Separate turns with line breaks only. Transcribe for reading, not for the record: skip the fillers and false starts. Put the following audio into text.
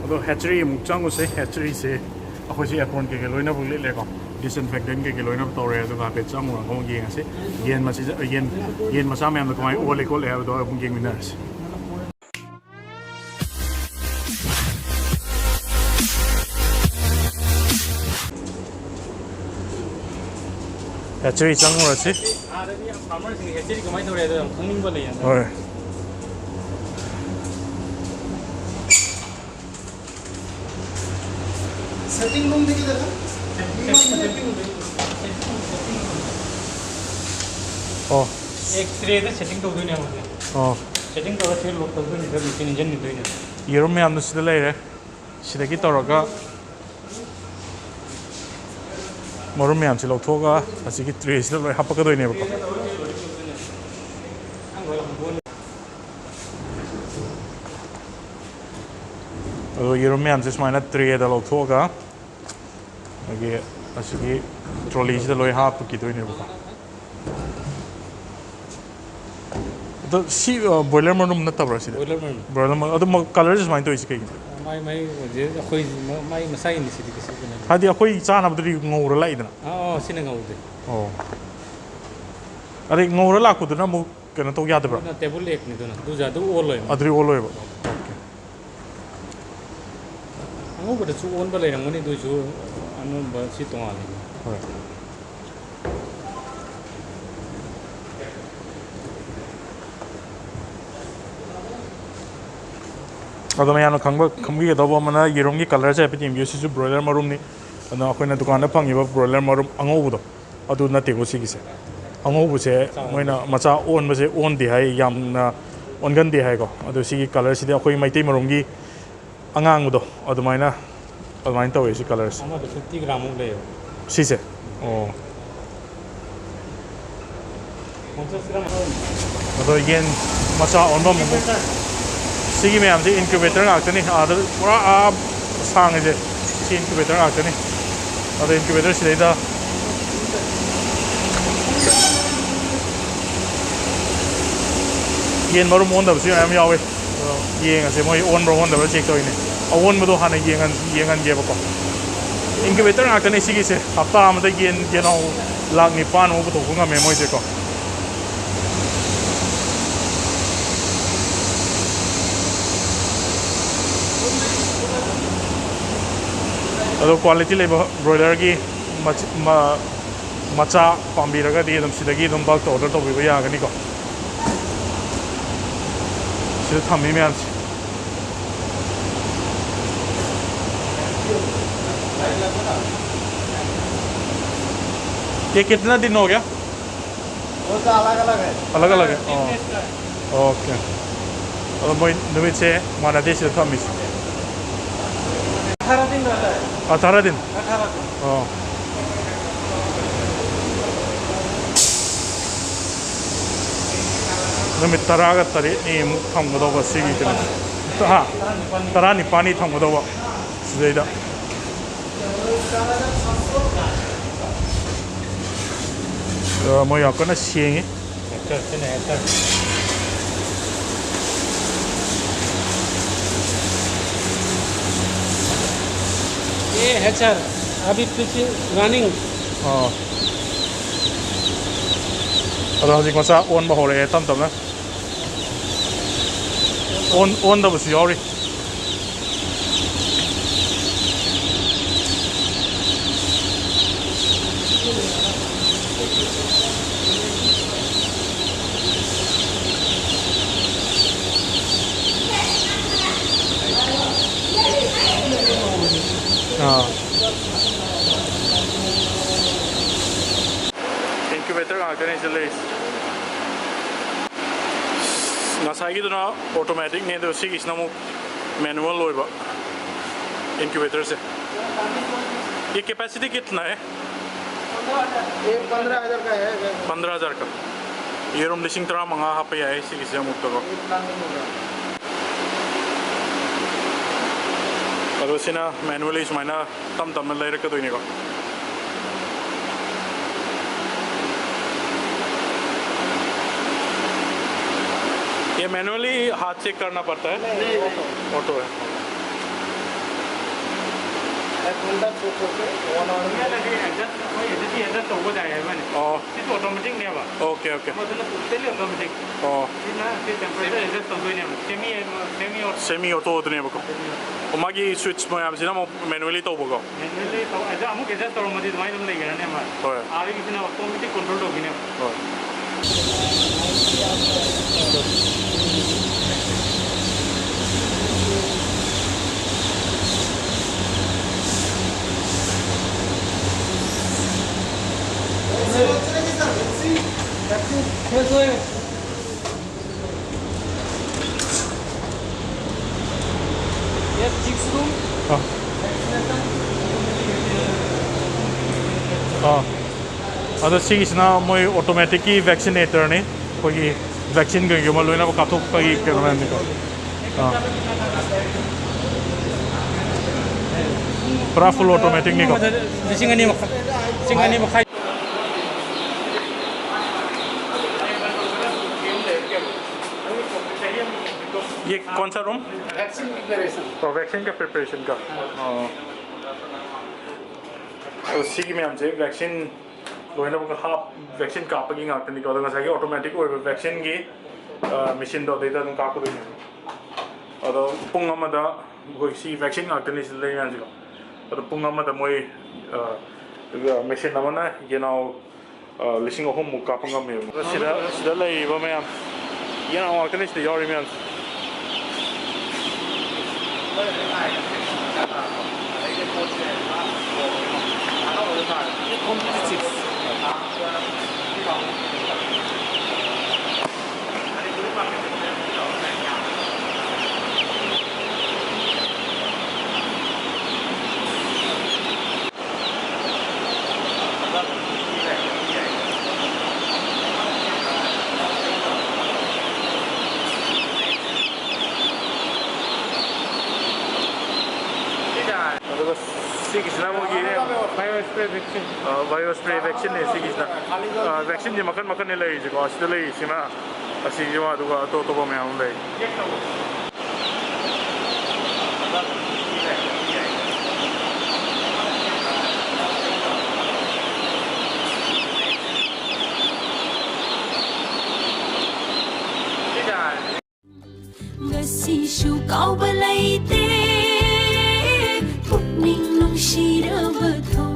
ꯑꯗꯣ ꯍꯦꯆꯔꯤ ꯑꯃꯨꯛ ꯆꯪꯉꯨꯁꯦ ꯍꯦꯆꯔꯤꯁꯦ ꯑꯩꯈꯣꯏꯁꯦ ꯑꯦꯄ꯭ꯔꯣꯟ ꯀꯩꯀꯩ ꯂꯣꯏꯅꯕ ꯂꯤꯠꯂꯦꯀꯣ ꯗꯤꯁꯏꯟꯐꯦꯛꯇꯦꯟ ꯀꯩꯀꯩ ꯂꯣꯏꯅꯕ ꯇꯧꯔꯦ ꯑꯗꯨꯒ ꯍꯥꯏꯐꯦꯠ ꯆꯪꯉꯨꯔꯒ ꯑꯃꯨꯛ ꯌꯦꯡꯉꯁꯤ ꯌꯦꯟ ꯃꯆꯥ ꯃꯌꯥꯝꯗꯣ ꯀꯃꯥꯏꯅ ꯑꯣꯜꯂꯦ ꯈꯣꯠꯂꯦ ꯍꯥꯏꯕꯗꯣ ꯑꯃꯨꯛ ꯌꯦꯡꯃꯤꯟꯅꯔꯁꯤ ꯍꯦꯆꯔꯤ ꯆꯪꯉꯨꯔꯁꯤ
ꯑꯥꯗꯗꯤ ꯐꯥꯔꯃꯔꯁꯤꯡ ꯍꯦꯆꯔꯤ ꯀꯃꯥꯏꯅ ꯇꯧꯔꯦ ꯑꯗꯣ ꯈꯪꯅꯤꯡꯕ ꯂꯩ
ꯍꯣꯏ
सेटिंग रूम देखिए जरा
ꯑꯣ
एक्सरे सेटिंग तौदोइने हमसे
ꯑꯣ
सेटिंग तौर से लोड तौदोइने ꯗ ꯃꯦꯆꯤꯟ ꯏꯟꯖꯟ ꯅꯤꯗꯣꯏꯅꯦ
ꯌꯦꯔꯨꯝ ꯃꯌꯥꯝꯅ ꯁꯤꯗ ꯂꯩꯔꯦ ꯁꯤꯗꯒꯤ ꯇꯧꯔꯒ ꯃꯔꯨꯝ ꯃꯌꯥꯝꯁꯤ ꯂꯧꯊꯣꯛꯑꯒ ꯑꯁꯤꯒꯤ ꯇ꯭ꯔꯦꯁꯤꯗ ꯂꯣꯏ ꯍꯥꯞꯄꯛꯀꯗꯣꯏꯅꯦꯕꯀꯣ ꯑꯗꯣ ꯌꯦꯔꯨꯝ ꯃꯌꯥꯝꯁꯦ ꯁꯨꯃꯥꯏꯅ ꯇ꯭ꯔꯦꯗ ꯂꯧꯊꯣꯛꯑꯒ ꯑꯁꯤꯒꯤ ꯇ꯭ꯔꯣꯂꯤꯁꯤꯗ ꯂꯣꯏ ꯍꯥꯞꯄꯛꯈꯤꯗꯣꯏꯅꯦꯕꯀꯣ ꯑꯗꯣ ꯁꯤ ꯕꯣꯏꯂꯔ ꯃꯔꯨꯝ ꯅꯠꯇꯕ꯭ꯔꯥ ꯁꯤꯗ ꯕꯣꯏꯂꯔ ꯃꯔꯨꯝ ꯑꯗꯨ ꯀꯂꯔꯁꯦ ꯁꯨꯃꯥꯏꯅ ꯇꯧꯔꯤꯁꯤ ꯀꯩꯒꯤꯅꯣ
ꯑꯩꯈꯣꯏ ꯃꯁꯥꯒꯤꯅꯤ ꯁꯤꯗꯤ ꯀꯩꯁꯨ
ꯍꯥꯏꯗꯤ ꯑꯩꯈꯣꯏ ꯆꯥꯅꯕꯗꯨꯗꯤ ꯉꯧꯔ ꯂꯥꯛꯏꯗꯅ
ꯁꯤꯅ ꯉꯧꯗꯦ
ꯑꯣ ꯑꯗꯩ ꯉꯧꯔ ꯂꯥꯛꯄꯗꯨꯅ ꯑꯃꯨꯛ ꯀꯩꯅꯣ ꯇꯧ ꯌꯥꯗꯕ꯭ꯔꯥ
ꯇꯦꯕꯜ ꯑꯦꯛꯅꯤꯗꯨꯅ ꯑꯗꯨ ꯑꯣꯜꯂꯣꯏ
ꯑꯗꯨꯗꯤ ꯑꯣꯜꯂꯣꯏꯕ
ꯑꯉꯧꯕꯗꯁꯨ ꯑꯣꯟꯕ ꯂꯩꯔꯝꯒꯅꯤ ꯑꯗꯨꯏꯁꯨ ꯑꯅꯧꯕ ꯁꯤ ꯇꯣꯉꯥꯜꯂꯤ
ꯍꯣꯏ ꯑꯗꯣ ꯃꯌꯥꯝꯅ ꯈꯪꯕꯤꯒꯗꯧꯕ ꯑꯃꯅ ꯌꯦꯔꯨꯝꯒꯤ ꯀꯂꯔꯁꯦ ꯍꯥꯏꯐꯦꯠ ꯌꯦꯡꯕꯤꯌꯨ ꯁꯤꯁꯨ ꯕ꯭ꯔꯣꯏꯂꯔ ꯃꯔꯨꯝꯅꯤ ꯑꯗꯣ ꯑꯩꯈꯣꯏꯅ ꯗꯨꯀꯥꯟꯗ ꯐꯪꯉꯤꯕ ꯕ꯭ꯔꯣꯏꯂꯔ ꯃꯔꯨꯝ ꯑꯉꯧꯕꯗꯣ ꯑꯗꯨ ꯅꯠꯇꯦꯀꯣ ꯁꯤꯒꯤꯁꯦ ꯑꯉꯧꯕꯁꯦ ꯃꯣꯏꯅ ꯃꯆꯥ ꯑꯣꯟꯕꯁꯦ ꯑꯣꯟꯗꯦ ꯍꯥꯏ ꯌꯥꯝꯅ ꯑꯣꯟꯒꯟꯗꯦ ꯍꯥꯏꯀꯣ ꯑꯗꯣ ꯁꯤꯒꯤ ꯀꯂꯔꯁꯤꯗꯤ ꯑꯩꯈꯣꯏ ꯃꯩꯇꯩ ꯃꯔꯨꯝꯒꯤ ꯑꯉꯥꯡꯕꯗꯣ ꯑꯗꯨꯃꯥꯏꯅ ꯇꯧꯋꯦ ꯁꯤ ꯀꯂꯔꯁꯦ
50 ꯒ꯭ꯔꯥꯝꯃꯨꯛ ꯂꯩꯌꯦꯕ
ꯁꯤꯁꯦ ꯑꯣ ꯑꯗꯣ ꯌꯦꯟ ꯃꯆꯥ ꯑꯣꯟꯕ ꯑꯃꯨꯛ ꯁꯤꯒꯤ ꯃꯌꯥꯝꯁꯦ ꯏꯟꯀꯨꯕꯦꯇꯔ ꯉꯥꯛꯇꯅꯤ ꯑꯥꯗ ꯄꯨꯔꯥ ꯁꯥꯡꯉꯤꯁꯦ ꯁꯤ ꯏꯟꯀꯨꯕꯦꯇꯔ ꯉꯥꯛꯇꯅꯤ ꯑꯗꯣ ꯏꯟꯀꯨꯕꯦꯇꯔ ꯁꯤꯗꯩꯗ ꯌꯦꯟ ꯃꯔꯨꯝ ꯑꯣꯟꯗꯕꯁꯨ ꯃꯌꯥꯝ ꯌꯥꯎꯋꯤ ꯑꯗꯣ ꯌꯦꯡꯉꯁꯦ ꯃꯣꯏ ꯑꯣꯟꯕ꯭ꯔꯥ ꯑꯣꯟꯗꯕ꯭ꯔꯥ ꯆꯦꯛ ꯇꯧꯔꯤꯅꯦ ꯑꯑꯣꯟꯕꯗꯣ ꯍꯥꯟꯅ ꯌꯦꯡꯍꯟꯒꯦꯕꯀꯣ ꯏꯟꯀꯨꯕꯦꯇꯔ ꯉꯥꯛꯇꯅꯤ ꯁꯤꯒꯤꯁꯦ ꯍꯞꯇꯥ ꯑꯃꯗ ꯌꯦꯅꯥꯎ ꯂꯥꯛ 9,000 ꯄꯨꯊꯣꯛꯄ ꯉꯝꯃꯦ ꯃꯣꯏꯁꯦꯀꯣ ꯑꯗꯣ ꯀ꯭ꯋꯥꯂꯤꯇꯤ ꯂꯩꯕ ꯕ꯭ꯔꯣꯏꯂꯔꯒꯤ ꯃꯆꯥ ꯄꯥꯝꯕꯤꯔꯒꯗꯤ ꯑꯗꯨꯝ ꯁꯤꯗꯒꯤ ꯑꯗꯨꯝ ꯕꯜꯛꯇ ꯑꯣꯔꯗꯔ ꯇꯧꯕꯤꯕ ꯌꯥꯒꯅꯤꯀꯣ sida tammi myansi ये कितना दिन हो गया
वो तो अलग अलग है
ओके और मैं नुमित से माना देश से थमिस
18 दिन रहता है
18 दिन नुमित 10가 तरी नी थमगदोबा सिगी कने हा 10 पानी थमगदोबा सिदैदा मैं यहाँ सेंगे
ये हैचर अभी पीछे रनिंग
हजिक मचा ओन हौरे तम तम ओनदबसु यावरी incubator ngakane chale ngasai gi duna automatic ne do sigi snamu manual loiba incubator se ये कैपेसिटी कितना है
ये 15,000 का है
15,000 का ये रूम लिसिंग तरह मंगा हापे आए इसी किसी मुक्त को और उसी ना मैनुअली इस महीना तम तम में ले रखे तो इन्हीं को ये मैनुअली हाथ से करना पड़ता है ऑटो है
contact photo से 1 hour
เนี่ยนะที่adjust ไม่ adjust ที่ adjust ตัวได้ไหมเนี่ย
อ๋อ
ที่ตัว automatic เนี่ยป่ะ
โอเคโอเค
มันจะตัวเต็ม automatic
อ๋อ
ที่นะที่ temperature adjust ตัวเนี่ย semi
semi auto ตัวนี้บ่ผมมากี่ switch มาอย่างสินะมัน manually ตัวบ่ก็
manually ตัว adjust အမှု adjust ตัวမှဒီမိုင်းလုံးလိုက်ကြတယ်မှာ
ဟုတ်
အားလုံးကစနေ automatic control လုပ်နေတယ်
ဟုတ်
ये chicks room
อ๋ออ๋อಅದು ಸಿಗಿಸ್ನ ಮೊಯ್ ಆಟೋಮ್ಯಾಟಿಕ್ ವ್ಯಾಕ್ಸಿನೇಟರ್ ನೇ ಹೋಗಿ ವ್ಯಾಕ್ಸಿನ್ ಗೆ ಮಲ್ಲ ಏನೋ ಕಾಥೋ ಕೈ ಕೆಳನ ನಿಕೋ ಹಾಂ पूरा फुल ऑटोमेटिक निको
लिसिंग अनि मखाइ
ये कौन सा रूम
वैक्सीन प्रिपरेशन
तो वैक्सीन का प्रिपरेशन का उसी की में हमसे वैक्सीन लोइना बका हाफ वैक्सीन का पगिंग आते निको तो ngasa ऑटोमेटिक और वैक्सीन की मशीन दो देता तुम का को दे और पुंग अमदा गोसी वैक्सीन आते नि ले यान जिको और पुंग अमदा मोय मशीन अमना येनो लिसिंग होम मुका पुंग अमे सिदा सिदा लई बा मैम येनो आते नि सिदा योरी मैम सिगिसना मोगी बायो स्प्रे वैक्सीन ने सिगिसना वैक्सीन जे मखन मखन ने लई जको असिदा लई सिना असि जमा दुगा तो तो में हम लई
Ngasisu kau balai te Pukning nung shira bathong